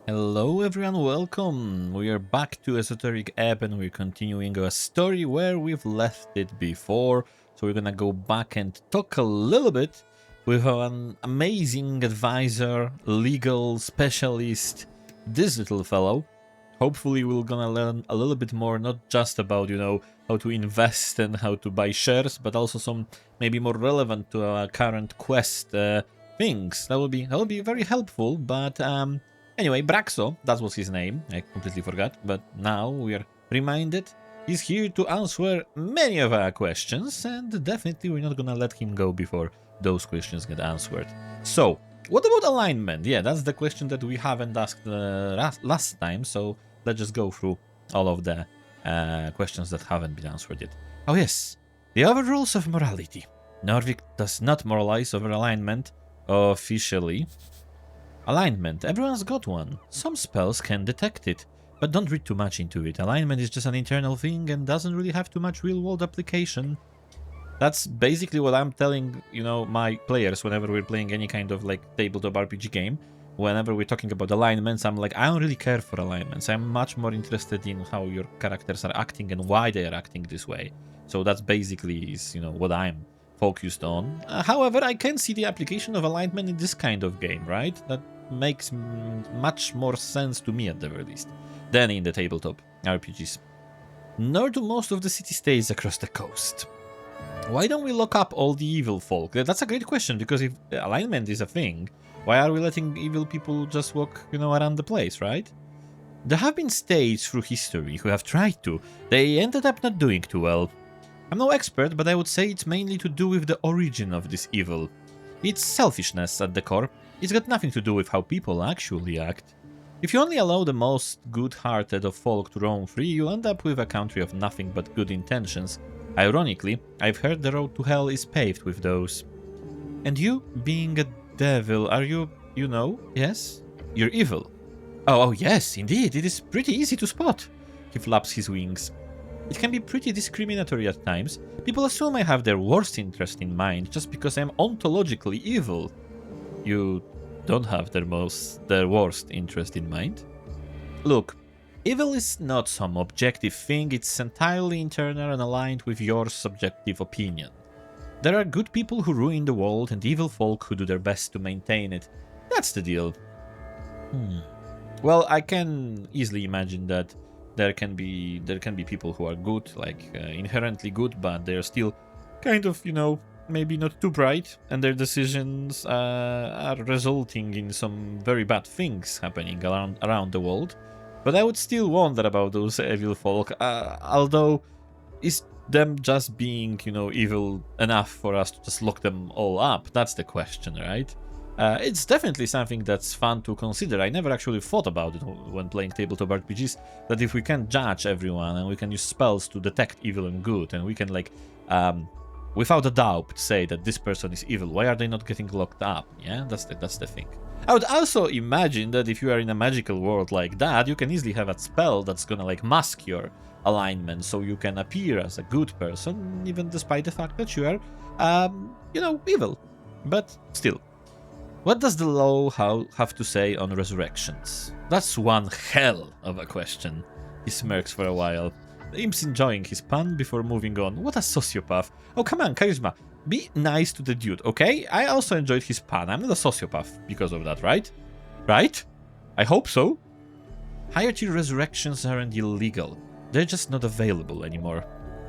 Hello everyone, welcome! We are back to Esoteric Ebb and we're continuing a story where we've left it before. So we're gonna go back and talk a little bit with an amazing advisor, legal specialist, this little fellow. Hopefully we're gonna learn a little bit more, not just about, how to invest and how to buy shares, but also some maybe more relevant to our current quest things. That will be very helpful, but anyway, Braxo, that was his name, I completely forgot, but now we are reminded he's here to answer many of our questions, and definitely we're not gonna let him go before those questions get answered. So, what about alignment? Yeah, that's the question that we haven't asked last time, so let's just go through all of the questions that haven't been answered yet. Oh yes, the overrules of morality. Norvik does not moralize over alignment officially. Alignment, everyone's got one. Some spells can detect it, but don't read too much into it. Alignment is just an internal thing and doesn't really have too much real-world application. That's basically what I'm telling, my players whenever we're playing any kind of tabletop RPG game. Whenever we're talking about alignments, I'm like, I don't really care for alignments. I'm much more interested in how your characters are acting and why they are acting this way. So that's basically what I'm focused on. However, I can see the application of alignment in this kind of game, right? That makes much more sense to me at the very least than in the tabletop RPGs. Nor do most of the city-states across the coast. Why don't we lock up all the evil folk? That's a great question, because if alignment is a thing, why are we letting evil people just walk, around the place, right? There have been states through history who have tried to. They ended up not doing too well. I'm no expert, but I would say it's mainly to do with the origin of this evil. It's selfishness at the core. It's got nothing to do with how people actually act. If you only allow the most good-hearted of folk to roam free, you'll end up with a country of nothing but good intentions. Ironically, I've heard the road to hell is paved with those. And you, being a devil, are you, yes? You're evil. Oh, yes, indeed, it is pretty easy to spot. He flaps his wings. It can be pretty discriminatory at times. People assume I have their worst interest in mind just because I'm ontologically evil. You don't have their worst interest in mind? Look, evil is not some objective thing, it's entirely internal and aligned with your subjective opinion. There are good people who ruin the world and evil folk who do their best to maintain it. That's the deal. Well, I can easily imagine that there can be people who are good, inherently good, but they're still kind of, maybe not too bright, and their decisions are resulting in some very bad things happening around the world. But I would still wonder about those evil folk, although is them just being, evil enough for us to just lock them all up? That's the question, right? It's definitely something that's fun to consider. I never actually thought about it when playing tabletop RPGs, that if we can judge everyone and we can use spells to detect evil and good, and we can, without a doubt say that this person is evil, why are they not getting locked up? Yeah, that's the thing. I would also imagine that if you are in a magical world like that, you can easily have a spell that's gonna, mask your alignment, so you can appear as a good person, even despite the fact that you are, evil. But still. What does the law have to say on resurrections? That's one hell of a question. He smirks for a while. The imp's enjoying his pun before moving on. What a sociopath. Oh, come on, Charisma. Be nice to the dude, okay? I also enjoyed his pun. I'm not a sociopath because of that, right? Right? I hope so. Higher tier resurrections aren't illegal. They're just not available anymore.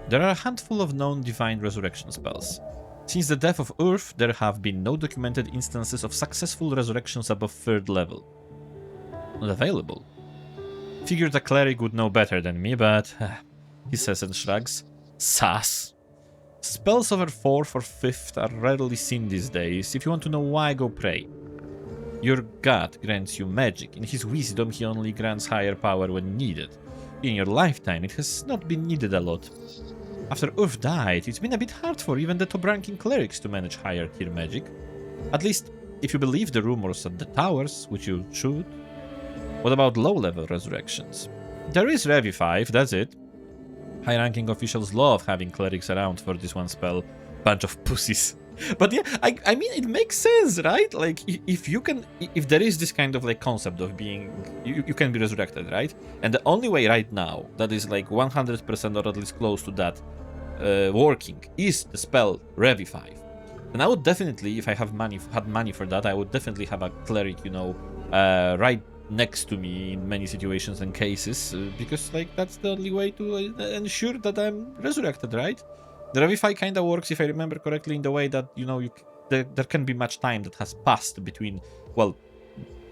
There are a handful of known divine resurrection spells. Since the death of Earth, there have been no documented instances of successful resurrections above 3rd level. Not available. Figured a cleric would know better than me, but he says and shrugs. Sass. Spells over 4th or 5th are rarely seen these days. If you want to know why, go pray. Your god grants you magic. In his wisdom, he only grants higher power when needed. In your lifetime, it has not been needed a lot. After Earth died, it's been a bit hard for even the top-ranking clerics to manage higher-tier magic. At least, if you believe the rumors at the towers, which you should. What about low-level resurrections? There is Revivify, that's it. High-ranking officials love having clerics around for this one spell. Bunch of pussies. But yeah, I mean, it makes sense, right? Like, if you can, if there is this kind of like concept of being, you can be resurrected, right? And the only way right now that is like 100% or at least close to that working is the spell Revivify. And I would definitely, if I had money for that, I would definitely have a cleric, you know, right next to me in many situations and cases, because like that's the only way to ensure that I'm resurrected, right? The Revivify kind of works, if I remember correctly, in the way that, you know, there can be much time that has passed between, well,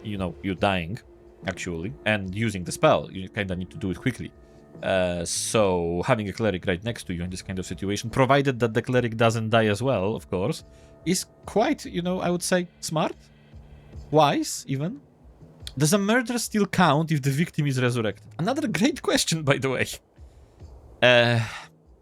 you know, you dying, actually, and using the spell. You kind of need to do it quickly. So having a cleric right next to you in this kind of situation, provided that the cleric doesn't die as well, of course, is quite, you know, I would say smart, wise even. Does a murder still count if the victim is resurrected? Another great question, by the way.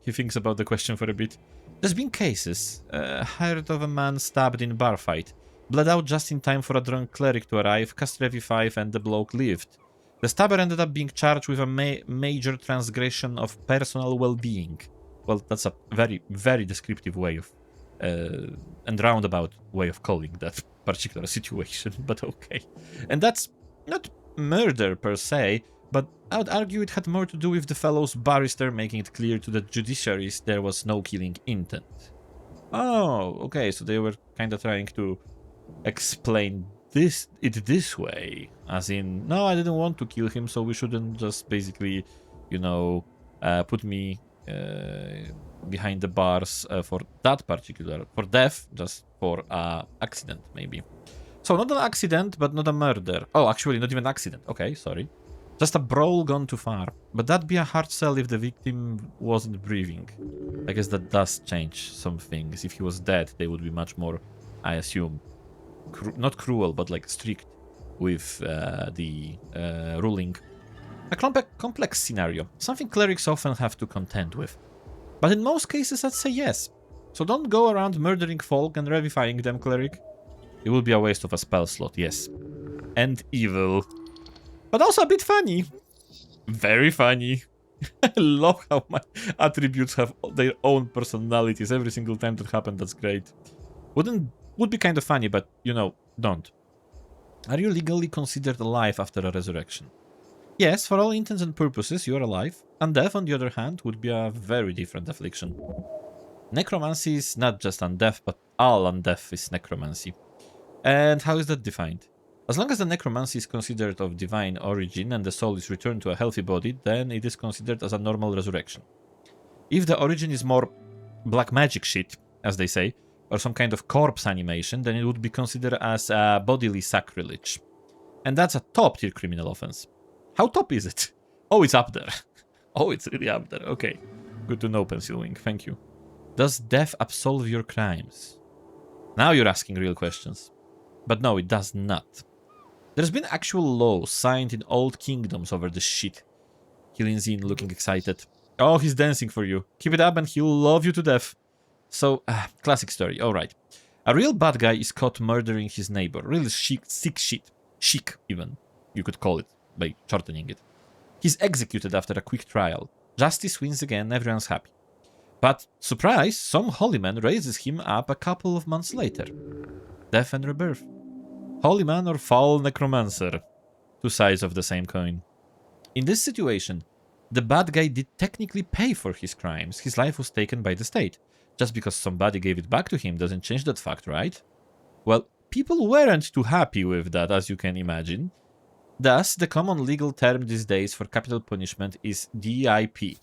He thinks about the question for a bit. There's been cases. Heard of a man stabbed in bar fight. Bled out just in time for a drunk cleric to arrive, cast Revivify, and the bloke lived. The stabber ended up being charged with a major transgression of personal well-being. Well, that's a very, very descriptive way of, and roundabout way of calling that particular situation, but okay. And that's not murder per se, but I would argue it had more to do with the fellow's barrister making it clear to the judiciaries there was no killing intent. Oh, okay, so they were kind of trying to explain it this way, as in, no, I didn't want to kill him, so we shouldn't just basically, you know, put me behind the bars for that particular, for death, just for accident, maybe. So not an accident, but not a murder. Oh, actually, not even accident. Okay, sorry. Just a brawl gone too far. But that'd be a hard sell if the victim wasn't breathing. I guess that does change some things. If he was dead, they would be much more, I assume, not cruel, but like strict with the ruling. A complex scenario. Something clerics often have to contend with. But in most cases, I'd say yes. So don't go around murdering folk and revivifying them, cleric. It would be a waste of a spell slot, yes. And evil. But also a bit funny. Very funny. I love how my attributes have their own personalities every single time that happens. That's great. Would be kind of funny, but, you know, don't. Are you legally considered alive after a resurrection? Yes, for all intents and purposes, you are alive. Undeath, on the other hand, would be a very different affliction. Necromancy is not just undeath, but all undeath is necromancy. And how is that defined? As long as the necromancy is considered of divine origin and the soul is returned to a healthy body, then it is considered as a normal resurrection. If the origin is more black magic shit, as they say, or some kind of corpse animation, then it would be considered as a bodily sacrilege. And that's a top-tier criminal offense. How top is it? Oh, it's up there. Oh, it's really up there. Okay. Good to know, Pencil Wing. Thank you. Does death absolve your crimes? Now you're asking real questions. But no, it does not. There's been actual laws signed in old kingdoms over this shit. He leans in, looking excited. Oh, he's dancing for you. Keep it up and he'll love you to death. So, classic story, alright. A real bad guy is caught murdering his neighbor. Really sick shit. Chic, even. You could call it, by shortening it. He's executed after a quick trial. Justice wins again, everyone's happy. But, surprise, some holy man raises him up a couple of months later. Death and rebirth. Holy man or foul necromancer. Two sides of the same coin. In this situation, the bad guy did technically pay for his crimes. His life was taken by the state. Just because somebody gave it back to him doesn't change that fact, right? Well, people weren't too happy with that, as you can imagine. Thus, the common legal term these days for capital punishment is DIP.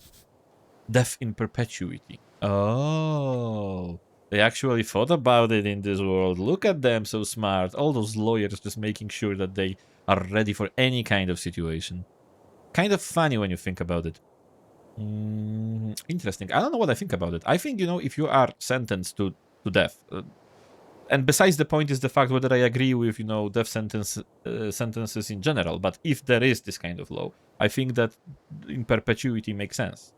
Death in perpetuity. Oh, they actually thought about it in this world. Look at them, so smart. All those lawyers just making sure that they are ready for any kind of situation. Kind of funny when you think about it. Interesting. I don't know what I think about it. I think, you know, if you are sentenced to death, and besides the point is the fact whether I agree with, you know, death sentences in general, but if there is this kind of law, I think that in perpetuity makes sense,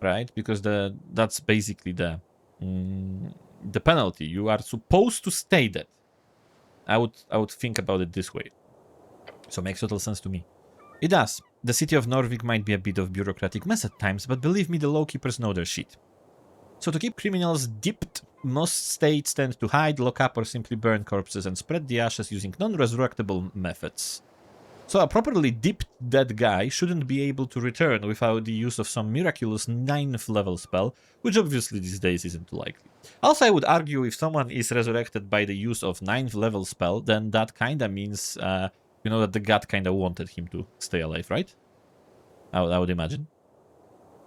right? Because that's basically the penalty. You are supposed to stay dead. I would think about it this way. So it makes total sense to me. It does. The city of Norvik might be a bit of bureaucratic mess at times, but believe me, the lawkeepers know their shit. So to keep criminals dipped most states tend to hide, lock up, or simply burn corpses and spread the ashes using non-resurrectable methods. So a properly dipped dead guy shouldn't be able to return without the use of some miraculous 9th level spell, which obviously these days isn't likely. Also, I would argue if someone is resurrected by the use of 9th level spell, then that kinda means, that the god kinda wanted him to stay alive, right? I would imagine.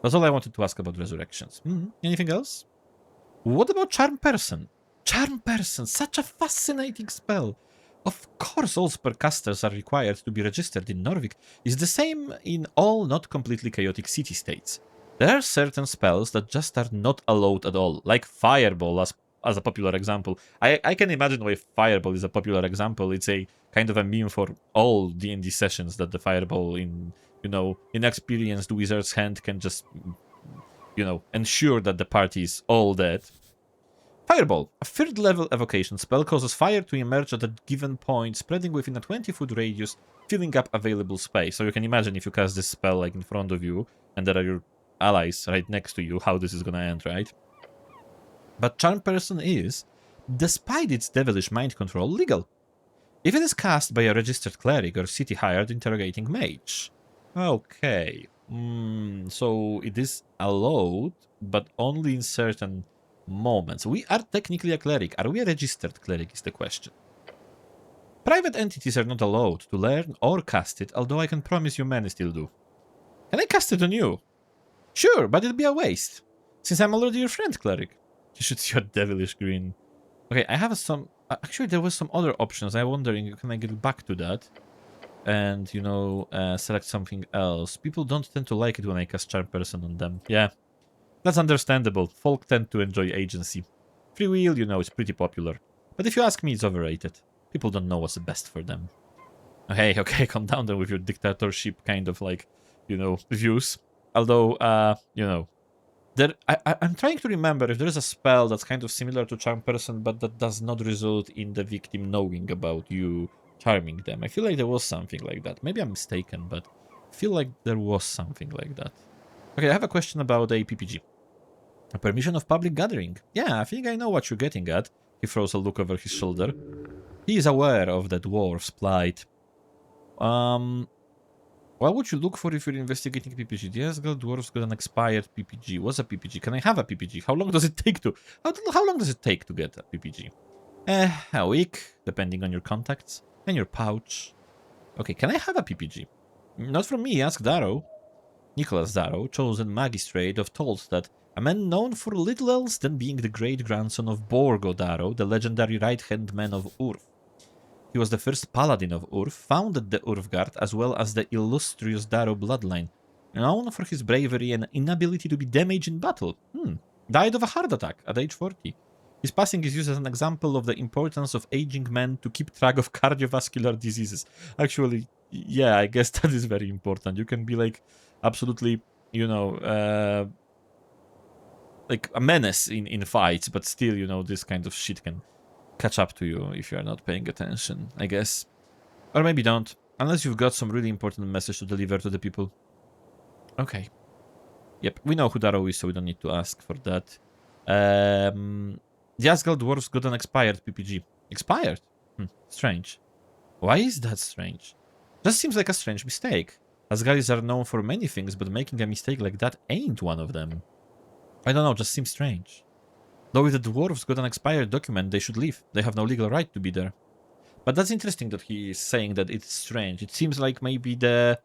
That's all I wanted to ask about resurrections. Anything else? What about Charm Person? Charm Person, such a fascinating spell. Of course, all spellcasters are required to be registered in Norvik. It's the same in all not completely chaotic city-states. There are certain spells that just are not allowed at all, like Fireball as a popular example. I can imagine why Fireball is a popular example. It's a kind of a meme for all D&D sessions that the Fireball in inexperienced wizard's hand can just, ensure that the party is all dead. Fireball, a 3rd level evocation spell, causes fire to emerge at a given point, spreading within a 20-foot radius, filling up available space. So you can imagine if you cast this spell like in front of you, and there are your allies right next to you, how this is gonna end, right? But Charm Person is, despite its devilish mind control, legal. If it is cast by a registered cleric or city-hired interrogating mage. Okay. So it is allowed, but only in certain moments. We are technically a cleric. Are we a registered cleric is the question. Private entities are not allowed to learn or cast it, although I can promise you many still do. Can I cast it on you? Sure, but it'll be a waste, since I'm already your friend, cleric. You should see your devilish grin. Okay, I have some... actually, there was some other options. I'm wondering, can I get back to that? And, select something else. People don't tend to like it when I cast Charm Person on them. Yeah, that's understandable. Folk tend to enjoy agency. Free will, is pretty popular. But if you ask me, it's overrated. People don't know what's the best for them. Okay, calm down then with your dictatorship kind of views. Although, I'm trying to remember if there is a spell that's kind of similar to Charm Person, but that does not result in the victim knowing about you charming them. I feel like there was something like that. Maybe I'm mistaken, but I feel like there was something like that. Okay, I have a question about a PPG. A permission of public gathering. Yeah, I think I know what you're getting at. He throws a look over his shoulder. He is aware of the dwarf's plight. What would you look for if you're investigating PPG? The Asgard dwarves got an expired PPG. What's a PPG? Can I have a PPG? How long does it take to... How long does it take to get a PPG? A week, depending on your contacts. And your pouch. Okay, can I have a PPG? Not from me, ask Darrow. Nicholas Darrow, chosen magistrate of Tolstad, a man known for little else than being the great-grandson of Borgo Darrow, the legendary right-hand man of Urf. He was the first paladin of Urf, founded the Urfgard, as well as the illustrious Darrow bloodline, known for his bravery and inability to be damaged in battle. Died of a heart attack at age 40. His passing is used as an example of the importance of aging men to keep track of cardiovascular diseases. Actually, yeah, I guess that is very important. You can be absolutely, like a menace in fights, but still, this kind of shit can catch up to you if you are not paying attention, I guess. Or maybe don't, unless you've got some really important message to deliver to the people. Okay. Yep, we know who Darrow is, so we don't need to ask for that. The Asgard dwarves got an expired PPG. Expired? Strange. Why is that strange? Just seems like a strange mistake. Asgardis are known for many things, but making a mistake like that ain't one of them. I don't know, just seems strange. Though if the dwarves got an expired document, they should leave. They have no legal right to be there. But that's interesting that he is saying that it's strange. It seems like maybe the...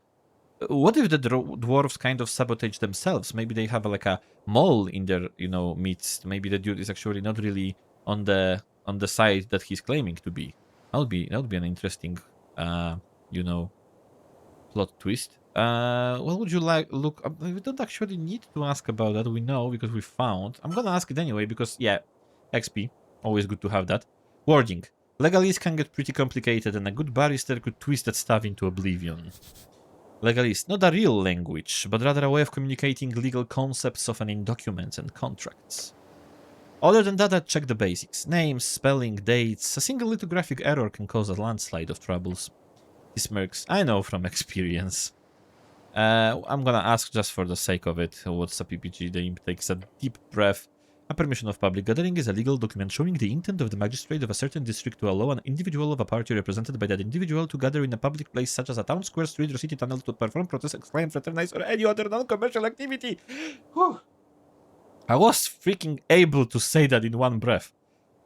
What if the dwarves kind of sabotage themselves? Maybe they have a mole in their, midst. Maybe the dude is actually not really on the side that he's claiming to be. That would be an interesting, plot twist. What would you look? We don't actually need to ask about that. We know because we found. I'm gonna ask it anyway because yeah, XP. Always good to have that. Wording. Legalese can get pretty complicated, and a good barrister could twist that stuff into oblivion. Legalese, not a real language, but rather a way of communicating legal concepts often in documents and contracts. Other than that, I'd check the basics. Names, spelling, dates. A single lithographic error can cause a landslide of troubles. He smirks. I know from experience. I'm gonna ask just for the sake of it. What's a PPG? The imp takes a deep breath. A permission of public gathering is a legal document showing the intent of the magistrate of a certain district to allow an individual of a party represented by that individual to gather in a public place such as a town square, street, or city tunnel to perform, protest, exclaim, fraternize, or any other non-commercial activity. Whew. I was freaking able to say that in one breath.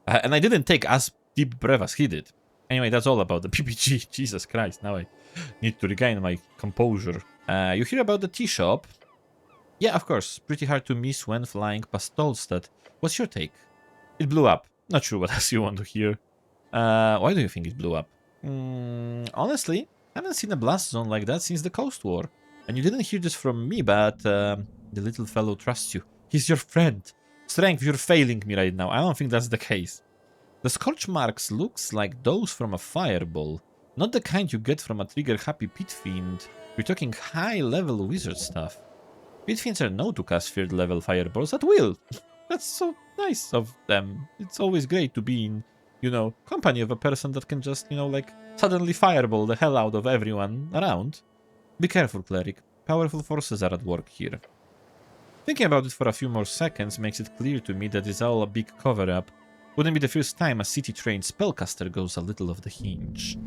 And I didn't take as deep breath as he did. Anyway, that's all about the PPG. Jesus Christ, now I need to regain my composure. You hear about the tea shop? Yeah, of course. Pretty hard to miss when flying past Tolstad. What's your take? It blew up. Not sure what else you want to hear. Why do you think it blew up? Honestly, I haven't seen a blast zone like that since the Coast War. And you didn't hear this from me, but the little fellow trusts you. He's your friend. Strength, you're failing me right now. I don't think that's the case. The scorch marks looks like those from a fireball. Not the kind you get from a trigger-happy pit fiend. We're talking high-level wizard stuff. Pit fiends are known to cast third-level fireballs at will. That's so nice of them. It's always great to be in, you know, company of a person that can just, you know, like, suddenly fireball the hell out of everyone around. Be careful, Cleric. Powerful forces are at work here. Thinking about it for a few more seconds makes it clear to me that it's all a big cover-up. Wouldn't be the first time a city-trained spellcaster goes a little off the hinge.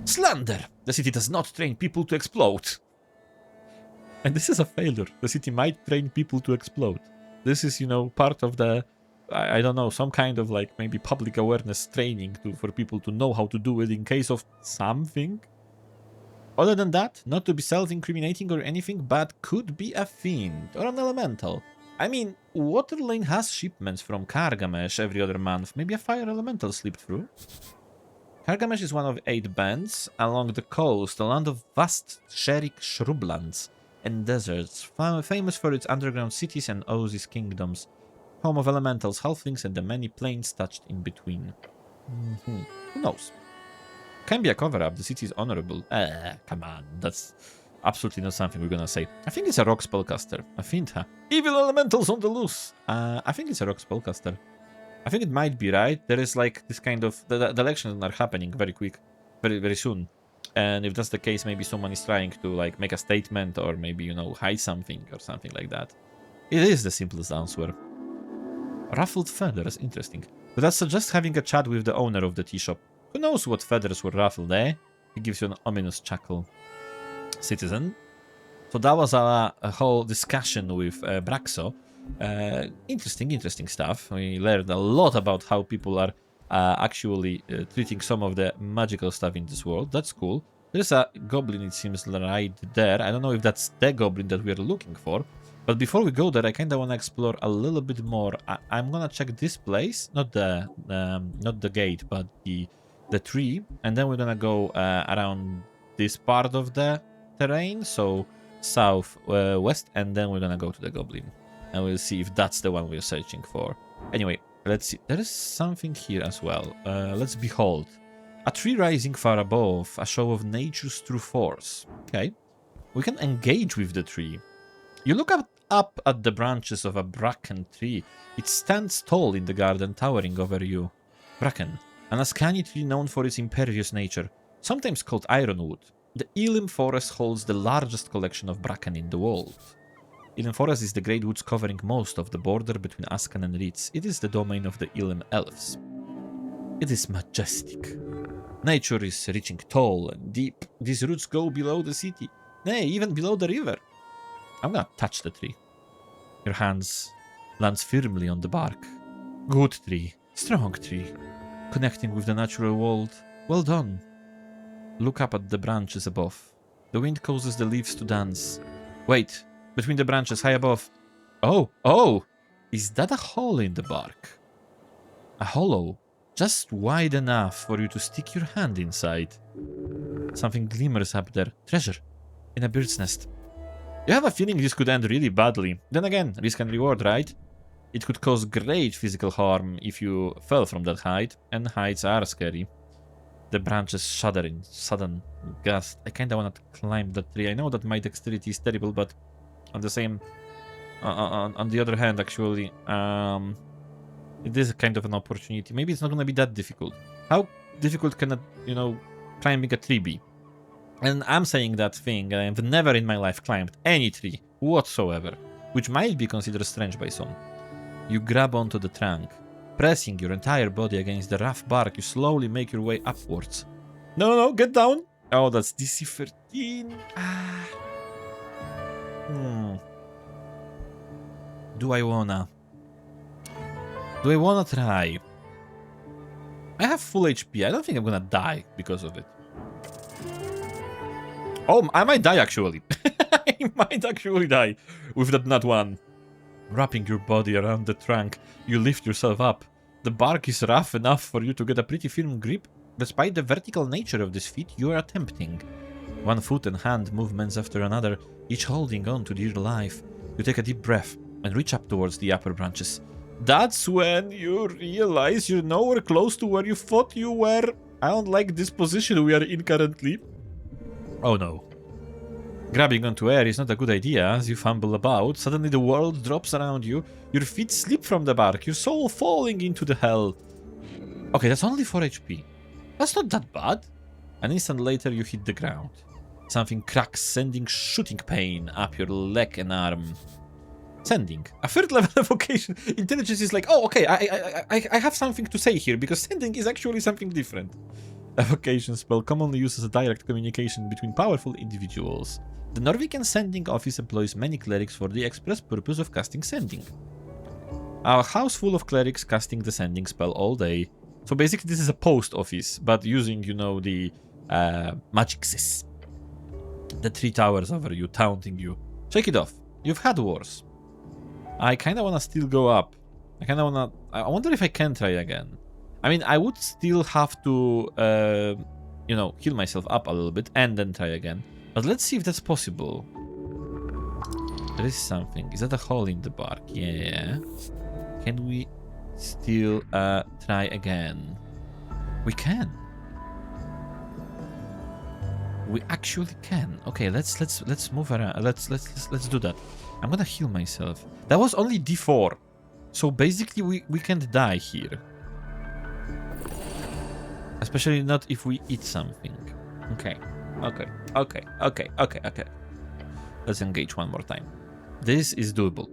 Slander! The city does not train people to explode. And this is a failure. The city might train people to explode. This is, you know, part of the, I don't know, some kind of like maybe public awareness training for people to know how to do it in case of something. Other than that, not to be self-incriminating or anything, but could be a fiend or an elemental. I mean, Waterlane has shipments from Kargamesh every other month. Maybe a fire elemental slipped through. Kargamesh is one of 8 bands along the coast, a land of vast Sherik shrublands and deserts, famous for its underground cities and oasis kingdoms, home of elementals, halflings, and the many planes touched in between. Who knows? Can be a cover-up, the city is honorable. Come on, that's absolutely not something we're gonna say. I think it's a rock spellcaster. A fiend, huh? Evil elementals on the loose! I think it's a rock spellcaster. I think it might be right. There is like this kind of... The elections are happening very quick. Very soon. And if that's the case, maybe someone is trying to like make a statement or maybe, you know, hide something or something like that. It is the simplest answer. Ruffled feathers, interesting. But that suggests having a chat with the owner of the tea shop. Who knows what feathers were ruffled, eh? He gives you an ominous chuckle. Citizen. So that was a whole discussion with Braxo. Interesting stuff. We learned a lot about how people are actually treating some of the magical stuff in this world. That's cool. There's a goblin, it seems, right there. I don't know if that's the goblin that we're looking for. But before we go there, I kind of want to explore a little bit more. I'm gonna check this place, not the gate, but the tree, and then we're gonna go around this part of the terrain, so south west, and then we're gonna go to the goblin, and we'll see if that's the one we're searching for. Anyway, let's see. There is something here as well. Let's behold. A tree rising far above, a show of nature's true force. Okay, we can engage with the tree. You look up at the branches of a bracken tree. It stands tall in the garden, towering over you. Bracken, an uncanny tree known for its imperious nature, sometimes called ironwood. The Elim forest holds the largest collection of bracken in the world. Elim forest is the great woods covering most of the border between Ascan and Ritz. It is the domain of the Elim elves. It is majestic. Nature is reaching tall and deep. These roots go below the city, nay, even below the river. I'm gonna touch the tree. Your hands lands firmly on the bark. Good tree, strong tree, connecting with the natural world. Well done. Look up at the branches above. The wind causes the leaves to dance. Wait, between the branches high above. Oh! Is that a hole in the bark? A hollow, just wide enough for you to stick your hand inside. Something glimmers up there. Treasure, in a bird's nest. You have a feeling this could end really badly. Then again, risk and reward, right? It could cause great physical harm if you fell from that height, and heights are scary. The branches shudder in sudden gust. I kinda wanna climb that tree. I know that my dexterity is terrible, but on the same... on the other hand, actually, it is kind of an opportunity. Maybe it's not gonna be that difficult. How difficult can climbing a tree be? And I'm saying that thing, I've never in my life climbed any tree whatsoever, which might be considered strange by some. You grab onto the trunk. Pressing your entire body against the rough bark, you slowly make your way upwards. No, get down! Oh, that's DC 13. Ah. Do I wanna try? I have full HP. I don't think I'm gonna die because of it. Oh, I might die actually. I might actually die with that nat 1. Wrapping your body around the trunk, you lift yourself up. The bark is rough enough for you to get a pretty firm grip. Despite the vertical nature of this feat, you are attempting. One foot and hand movements after another, each holding on to dear life. You take a deep breath and reach up towards the upper branches. That's when you realize you're nowhere close to where you thought you were. I don't like this position we are in currently. Oh no. Grabbing onto air is not a good idea as you fumble about. Suddenly the world drops around you. Your feet slip from the bark, your soul falling into the hell. Okay, that's only 4 HP. That's not that bad. An instant later you hit the ground. Something cracks, sending shooting pain up your leg and arm. Sending. A third level evocation. Intelligence is like, oh, okay, I have something to say here, because sending is actually something different. Evocation spell commonly used as a direct communication between powerful individuals. The Norwegian Sending Office employs many clerics for the express purpose of casting sending. A house full of clerics casting the sending spell all day. So basically this is a post office, but using, you know, the magicses. The 3 towers over you, taunting you. Shake it off. You've had wars. I kinda wanna still go up. I wonder if I can try again. I mean, I would still have to, you know, heal myself up a little bit and then try again. But let's see if that's possible. There is something. Is that a hole in the bark? Yeah. Can we still try again? We can. We actually can. Okay, let's move around. Let's do that. I'm gonna heal myself. That was only D4. So basically we can't die here. Especially not if we eat something. Okay. Let's engage one more time. This is doable.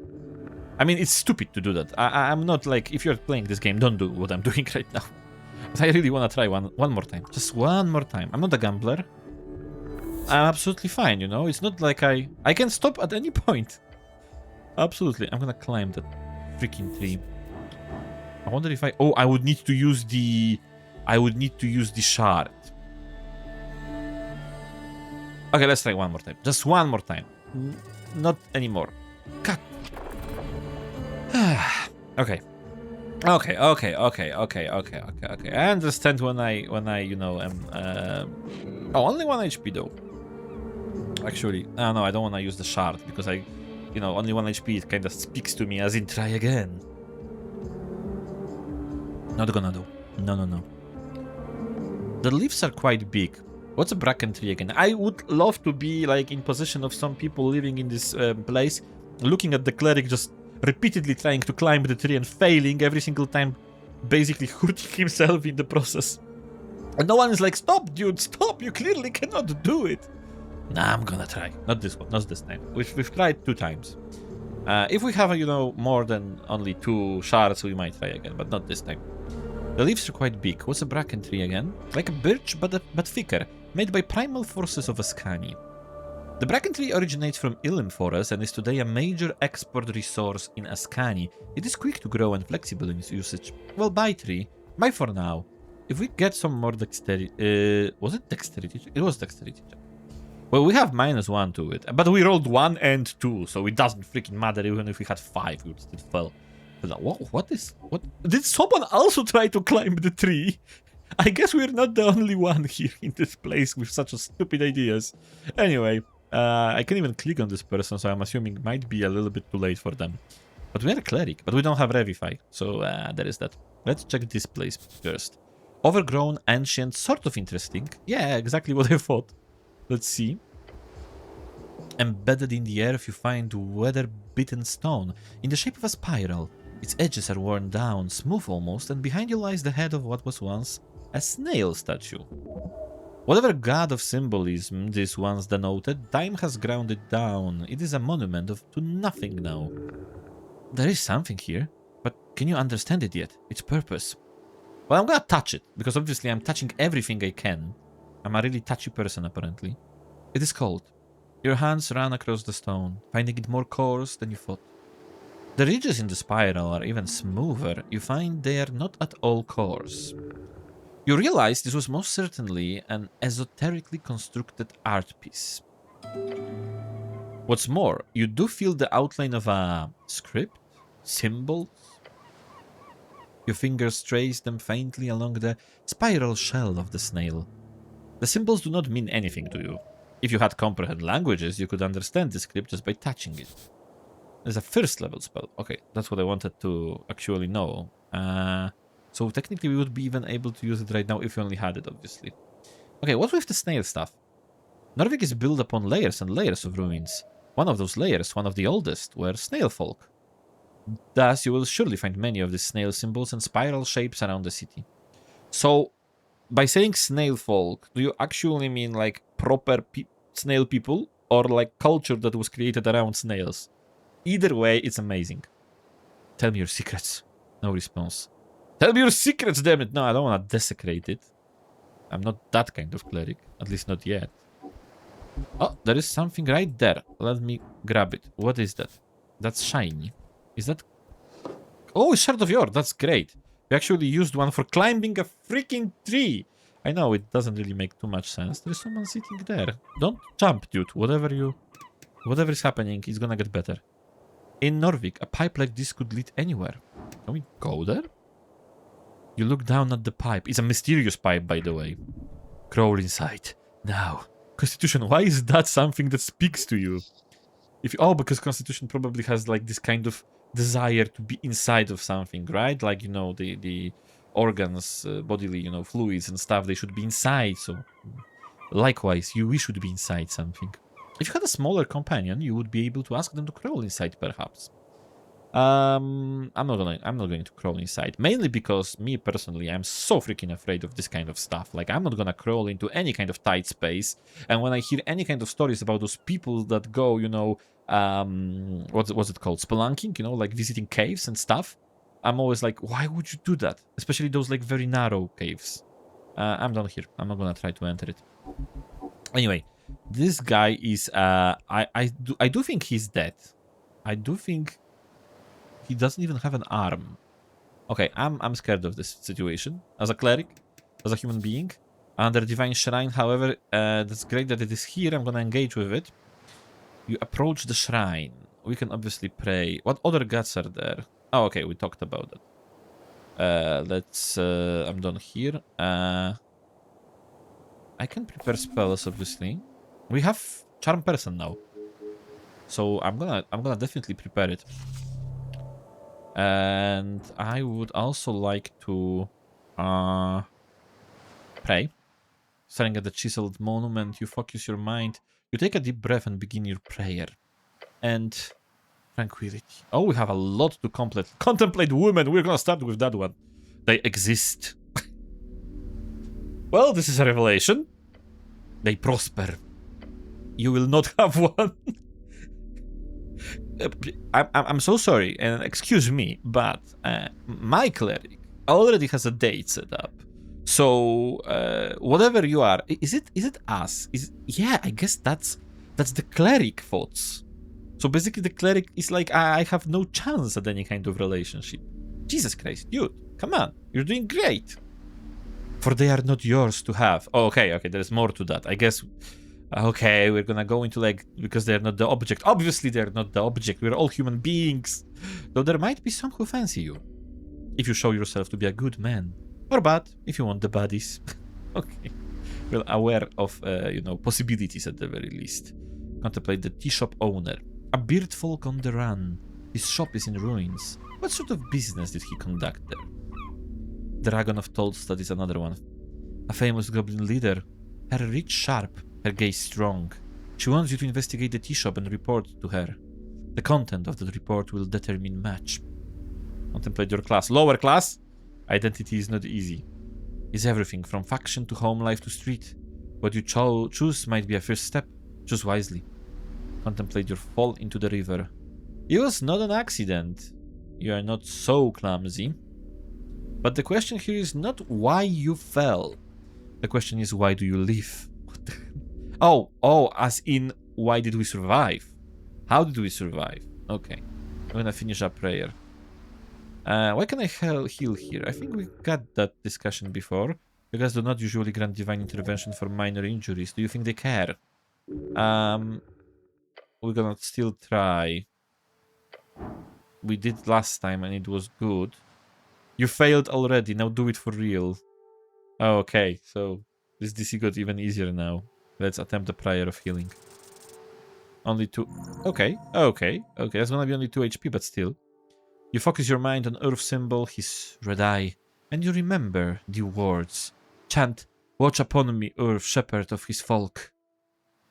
I mean, it's stupid to do that. I'm not like, if you're playing this game, don't do what I'm doing right now. But I really want to try one more time. Just one more time. I'm not a gambler. I'm absolutely fine, you know? It's not like I can stop at any point. Absolutely. I'm gonna climb that freaking tree. I wonder if I would need to use the... shard. Okay, let's try one more time. Just one more time. Not anymore. Cut. Okay. I understand when I you know am only 1 HP though. Actually, no, I don't want to use the shard because you know, only 1 HP, it kind of speaks to me as in try again. Not gonna do. No. The leaves are quite big. What's a bracken tree again? I would love to be like in position of some people living in this place, looking at the cleric just repeatedly trying to climb the tree and failing every single time, basically hurting himself in the process. And no one is like, stop, dude, stop, you clearly cannot do it. Nah, I'm gonna try. Not this one, not this time. We've tried 2 times. If we have, you know, more than only 2 shards, we might try again, but not this time. The leaves are quite big. What's a bracken tree again? Like a birch, but thicker, made by primal forces of Ascani. The bracken tree originates from Ilm forest and is today a major export resource in Ascani. It is quick to grow and flexible in its usage. Well, bye tree. Bye for now. If we get some more dexterity... was it dexterity? It was dexterity. Well, we have -1 to it, but we rolled 1 and 2, so it doesn't freaking matter. Even if we had 5, we would still fail. What? Did someone also try to climb the tree? I guess we're not the only one here in this place with such stupid ideas. Anyway, I can't even click on this person, so I'm assuming it might be a little bit too late for them. But we are a cleric, but we don't have Revify, so there is that. Let's check this place first. Overgrown, ancient, sort of interesting. Yeah, exactly what I thought. Let's see. Embedded in the earth, you find weather-bitten stone in the shape of a spiral. Its edges are worn down, smooth almost, and behind you lies the head of what was once a snail statue. Whatever god of symbolism this once denoted, time has ground it down. It is a monument to nothing now. There is something here, but Can you understand it yet? Its purpose? Well, I'm gonna touch it, because obviously I'm touching everything I can. I'm a really touchy person, apparently. It is cold. Your hands run across the stone, finding it more coarse than you thought. The ridges in the spiral are even smoother. You find they are not at all coarse. You realize this was most certainly an esoterically constructed art piece. What's more, you do feel the outline of a script, symbols. Your fingers trace them faintly along the spiral shell of the snail. The symbols do not mean anything to you. If you had comprehend languages, you could understand the script just by touching it. It's a first level spell. Okay, that's what I wanted to actually know. So technically we would be even able to use it right now if we only had it, obviously. Okay, what with the snail stuff? Norvik is built upon layers and layers of ruins. One of those layers, one of the oldest, were snail folk. Thus, you will surely find many of the snail symbols and spiral shapes around the city. So, by saying snail folk, do you actually mean like proper snail people or like culture that was created around snails? Either way, it's amazing. Tell me your secrets. No response. Tell me your secrets, damn it! No, I don't want to desecrate it. I'm not that kind of cleric. At least not yet. Oh, there is something right there. Let me grab it. What is that? That's shiny. Is that... Oh, it's Shard of Yore. That's great. We actually used one for climbing a freaking tree. I know, it doesn't really make too much sense. There's someone sitting there. Don't jump, dude. Whatever is happening is gonna get better. In Norvik, a pipe like this could lead anywhere. Can we go there? You look down at the pipe. It's a mysterious pipe, by the way. Crawl inside. Now. Constitution, why is that something that speaks to you? Oh, because Constitution probably has like this kind of desire to be inside of something, right? Like, you know, the organs, bodily, you know, fluids and stuff, they should be inside. So likewise, we should be inside something. If you had a smaller companion, you would be able to ask them to crawl inside, perhaps. I'm not going to crawl inside, mainly because me personally, I'm so freaking afraid of this kind of stuff. Like, I'm not gonna crawl into any kind of tight space. And when I hear any kind of stories about those people that go, you know, what's it called, spelunking, you know, like visiting caves and stuff, I'm always like, why would you do that? Especially those like very narrow caves. I'm done here. I'm not gonna try to enter it. Anyway, this guy is I do think he's dead. I do think he doesn't even have an arm. Okay, I'm scared of this situation. As a cleric, as a human being. Under Divine Shrine, however, that's great that it is here. I'm gonna engage with it. You approach the shrine. We can obviously pray. What other gods are there? Oh, okay, we talked about that. I'm done here. I can prepare spells, obviously. We have Charm Person now. So I'm gonna definitely prepare it. And I would also like to pray. Staring at the chiseled monument, you focus your mind. You take a deep breath and begin your prayer. And tranquility. Oh, we have a lot to contemplate women. We're gonna start with that one. They exist. Well, this is a revelation. They prosper. You will not have one. I'm so sorry, and excuse me, but my cleric already has a date set up. So whatever you are, is it us? Yeah, I guess that's the cleric thoughts. So basically, the cleric is like, I have no chance at any kind of relationship. Jesus Christ, dude, come on, you're doing great. For they are not yours to have. Oh, okay, there's more to that, I guess. Okay, we're gonna go into like, because they're not the object. Obviously, they're not the object. We're all human beings. Though there might be some who fancy you. If you show yourself to be a good man. Or bad, if you want the baddies. Okay. Well, aware of, you know, possibilities at the very least. Contemplate the tea shop owner. A beard folk on the run. His shop is in ruins. What sort of business did he conduct there? Dragon of Tolstad is another one. A famous goblin leader. Her reach sharp. Her gaze strong. She wants you to investigate the tea shop and report to her. The content of the report will determine match. Contemplate your class. Lower class? Identity is not easy. Is everything from faction to home life to street. What you choose might be a first step. Choose wisely. Contemplate your fall into the river. It was not an accident. You are not so clumsy. But the question here is not why you fell. The question is, why do you live? What the... Oh, as in, why did we survive? How did we survive? Okay, I'm gonna finish up prayer. Why can I heal here? I think we got that discussion before. You guys do not usually grant divine intervention for minor injuries. Do you think they care? We're gonna still try. We did last time and it was good. You failed already, now do it for real. Oh, okay, so this DC got even easier now. Let's attempt the prayer of healing. Only 2. Okay. That's gonna be only 2 HP, but still. You focus your mind on Earth symbol, his red eye, and you remember the words. Chant, watch upon me, Earth, shepherd of his folk.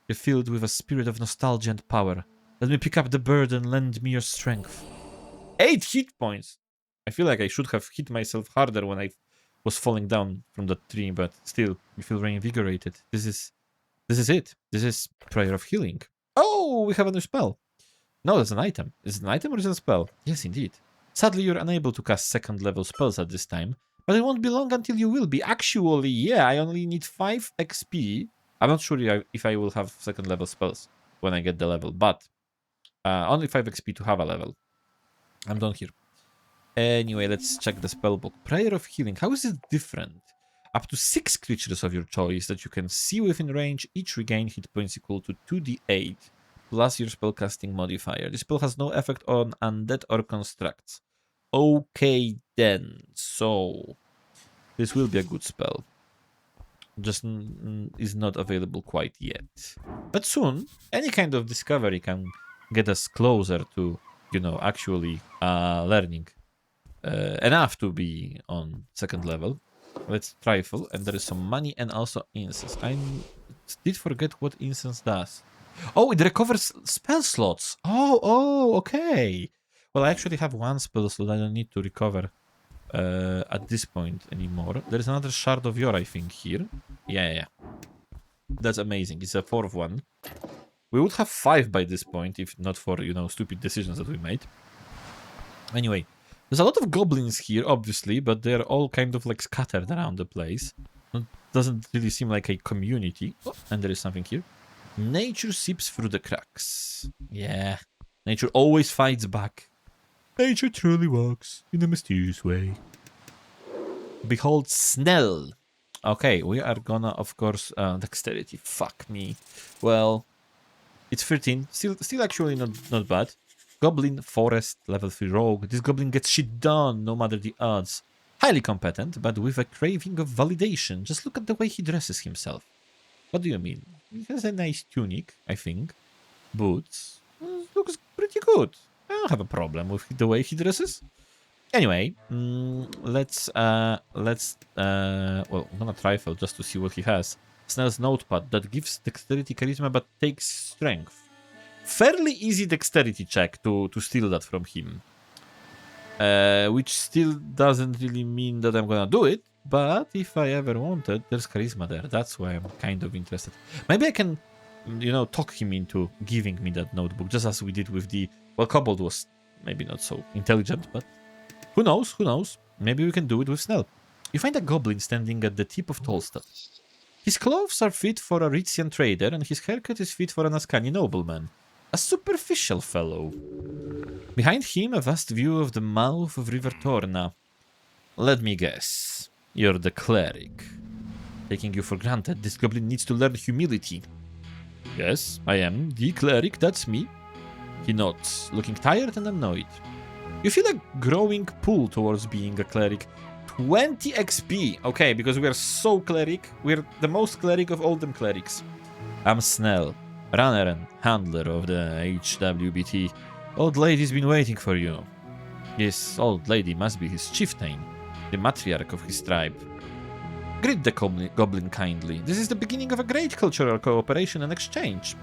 You're filled with a spirit of nostalgia and power. Let me pick up the burden, lend me your strength. 8 hit points! I feel like I should have hit myself harder when I was falling down from the tree, but still, you feel reinvigorated. This is it. This is Prayer of Healing. Oh, we have a new spell. No, that's an item. Is it an item or is it a spell? Yes, indeed. Sadly, you're unable to cast second level spells at this time, but it won't be long until you will be. Actually, yeah, I only need 5 XP. I'm not sure if I will have second level spells when I get the level, but only 5 XP to have a level. I'm done here. Anyway, let's check the spellbook. Prayer of Healing. How is it different? Up to 6 creatures of your choice that you can see within range, each regain hit points equal to 2d8, plus your spellcasting modifier. This spell has no effect on undead or constructs. Okay then, so this will be a good spell. Just is not available quite yet. But soon, any kind of discovery can get us closer to, you know, actually learning enough to be on second level. Let's trifle, and there is some money and also incense. I did forget what incense does. Oh, it recovers spell slots. Oh, okay. Well, I actually have 1 spell slot. I don't need to recover at this point anymore. There's another shard of yore, I think, here. Yeah. That's amazing. It's a 4th one. We would have 5 by this point, if not for, you know, stupid decisions that we made. Anyway, there's a lot of goblins here, obviously, but they're all kind of like scattered around the place. It doesn't really seem like a community. Oh, and there is something here. Nature seeps through the cracks. Yeah, nature always fights back. Nature truly works in a mysterious way. Behold Snell. Okay, we are gonna, of course, dexterity. Fuck me. Well, it's 13. Still actually not bad. Goblin, Forest, level 3 rogue. This goblin gets shit done, no matter the odds. Highly competent, but with a craving of validation. Just look at the way he dresses himself. What do you mean? He has a nice tunic, I think. Boots. Looks pretty good. I don't have a problem with the way he dresses. Anyway, let's well, I'm gonna trifle just to see what he has. Snell's notepad that gives dexterity charisma but takes strength. Fairly easy dexterity check to steal that from him. Which still doesn't really mean that I'm gonna do it, but if I ever wanted, there's charisma there. That's why I'm kind of interested. Maybe I can, you know, talk him into giving me that notebook, just as we did with the... Well, Kobold was maybe not so intelligent, but who knows? Maybe we can do it with Snell. You find a goblin standing at the tip of Tolstad. His clothes are fit for a Ritzian trader, and his haircut is fit for an Ascani nobleman. A superficial fellow. Behind him, a vast view of the mouth of River Torna. Let me guess. You're the cleric. Taking you for granted, this goblin needs to learn humility. Yes, I am the cleric, that's me. He nods, looking tired and annoyed. You feel a growing pull towards being a cleric. 20 XP! Okay, because we are so cleric. We're the most cleric of all them clerics. I'm Snell, runner and handler of the HWBT. Old lady's been waiting for you. This old lady must be his chieftain, the matriarch of his tribe. Greet the goblin kindly. This is the beginning of a great cultural cooperation and exchange.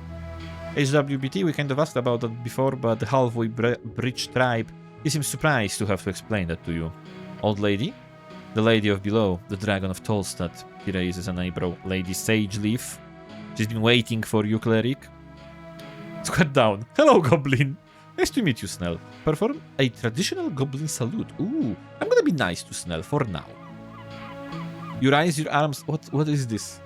HWBT, we kind of asked about that before, but the halfway bridge tribe, he seems surprised to have to explain that to you. Old lady? The lady of below, the dragon of Tolstad. He raises an eyebrow. Lady Sageleaf. She's been waiting for you, cleric. Squat down. Hello, goblin. Nice to meet you, Snell. Perform a traditional goblin salute. Ooh, I'm gonna be nice to Snell for now. You raise your arms. What is this?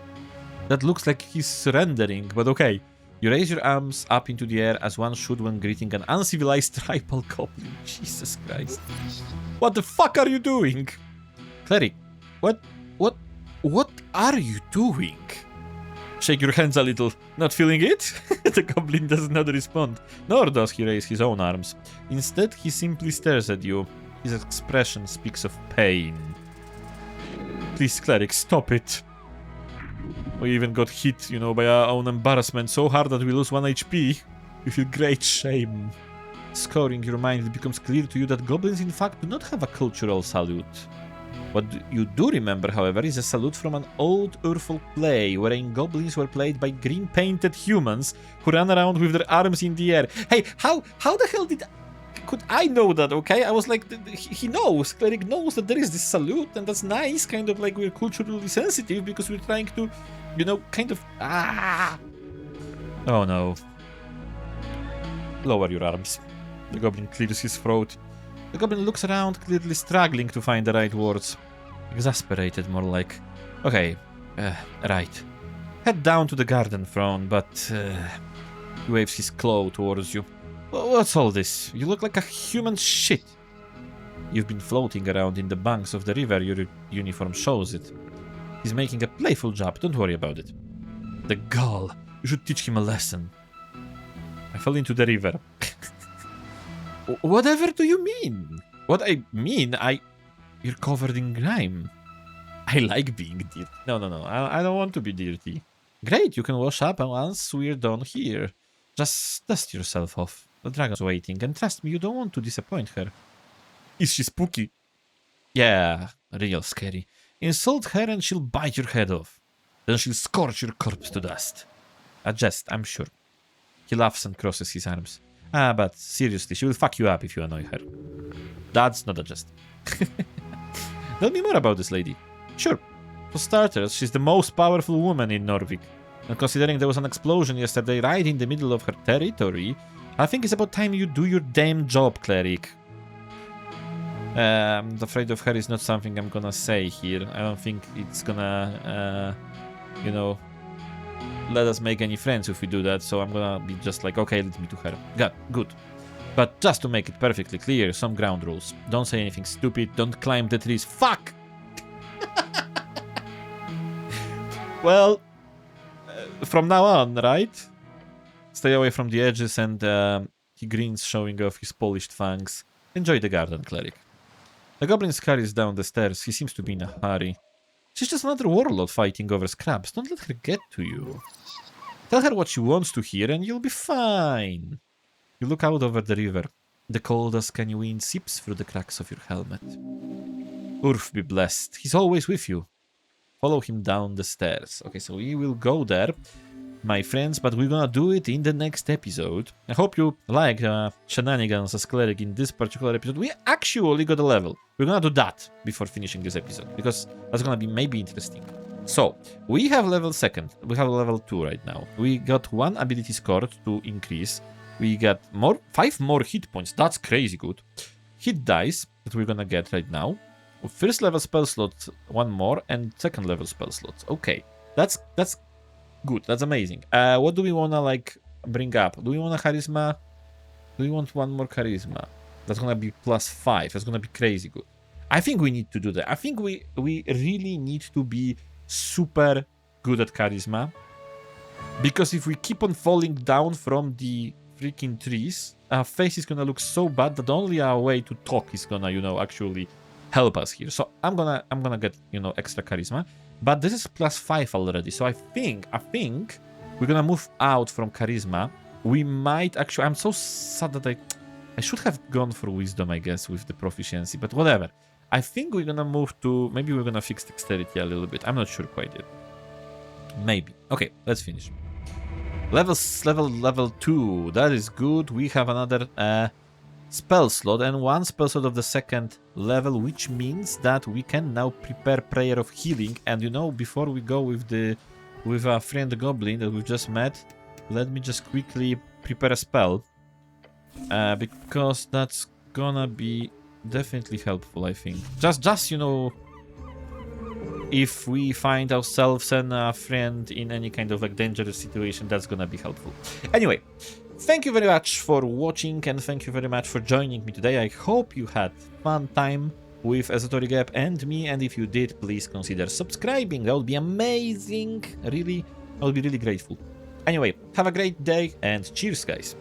That looks like he's surrendering, but okay. You raise your arms up into the air as one should when greeting an uncivilized tribal goblin. Jesus Christ. What the fuck are you doing? Cleric, what are you doing? Shake your hands a little. Not feeling it? The goblin does not respond, nor does he raise his own arms. Instead, he simply stares at you. His expression speaks of pain. Please, Cleric, stop it. We even got hit, you know, by our own embarrassment so hard that we lose 1 HP. We feel great shame. Scouring your mind, it becomes clear to you that goblins in fact do not have a cultural salute. What you do remember, however, is a salute from an old Urful play wherein goblins were played by green-painted humans who ran around with their arms in the air. Hey, how the hell could I know that, okay? I was like, he knows, Cleric knows that there is this salute, and that's nice, kind of like we're culturally sensitive because we're trying to, you know, kind of... Oh no. Lower your arms. The goblin clears his throat. The goblin looks around, clearly struggling to find the right words. Exasperated, more like. Okay, right. Head down to the garden throne, but... He waves his claw towards you. What's all this? You look like a human shit. You've been floating around in the banks of the river, your uniform shows it. He's making a playful job, don't worry about it. The gall. You should teach him a lesson. I fell into the river. Whatever do you mean? What I mean, You're covered in grime. I like being dirty. No, I don't want to be dirty. Great, you can wash up once we're done here. Just dust yourself off. The dragon's waiting, and trust me, you don't want to disappoint her. Is she spooky? Yeah, real scary. Insult her and she'll bite your head off. Then she'll scorch your corpse to dust. A jest, I'm sure. He laughs and crosses his arms. But seriously, she will fuck you up if you annoy her. That's not a jest. Tell me more about this lady. Sure. For starters, she's the most powerful woman in Norvik. And considering there was an explosion yesterday right in the middle of her territory, I think it's about time you do your damn job, Cleric. I'm afraid of her is not something I'm gonna say here. I don't think it's gonna, you know, let us make any friends if we do that, so I'm gonna be just like, okay, let me to her. Good. But just to make it perfectly clear, some ground rules. Don't say anything stupid, don't climb the trees. Fuck! Well, from now on, right? Stay away from the edges, and he grins, showing off his polished fangs. Enjoy the garden, Cleric. The goblin scurries down the stairs. He seems to be in a hurry. She's just another warlord fighting over scraps. Don't let her get to you. Tell her what she wants to hear and you'll be fine. You look out over the river. The cold Ascani wind seeps through the cracks of your helmet. Urf be blessed. He's always with you. Follow him down the stairs. Okay, so we will go there, my friends, but we're gonna do it in the next episode. I hope you like shenanigans as Cleric in this particular episode. We actually got a level. We're gonna do that before finishing this episode, because that's gonna be maybe interesting. So, we have level 2nd. We have level 2 right now. We got 1 ability score to increase. We got 5 more hit points. That's crazy good. Hit dice that we're gonna get right now. First level spell slot, 1 more, and 2nd level spell slots. Okay, that's good. That's amazing. What do we wanna like bring up? Do we want a charisma? Do we want 1 more charisma? That's gonna be +5. That's gonna be crazy good. I think we need to do that. I think we really need to be super good at charisma, because if we keep on falling down from the freaking trees, our face is gonna look so bad that only our way to talk is gonna, you know, actually help us here. So I'm gonna get, you know, extra charisma, but this is +5 already. So I think we're gonna move out from charisma. We might actually, I'm so sad that I should have gone for wisdom, I guess, with the proficiency, but whatever. I think we're gonna move to, maybe we're gonna fix dexterity a little bit. I'm not sure quite yet. Maybe. Okay, let's finish. Level 2. That is good. We have another spell slot and 1 spell slot of the 2nd level, which means that we can now prepare Prayer of Healing. And you know, before we go with our friend Goblin that we've just met, let me just quickly prepare a spell. because that's gonna be definitely helpful, I think. Just you know, if we find ourselves and a friend in any kind of like dangerous situation, that's gonna be helpful. Anyway, thank you very much for watching, and thank you very much for joining me today. I hope you had fun time with Esoteric Ebb and me, and if you did, please consider subscribing. That would be amazing. Really, I would be really grateful. Anyway, have a great day, and cheers, guys.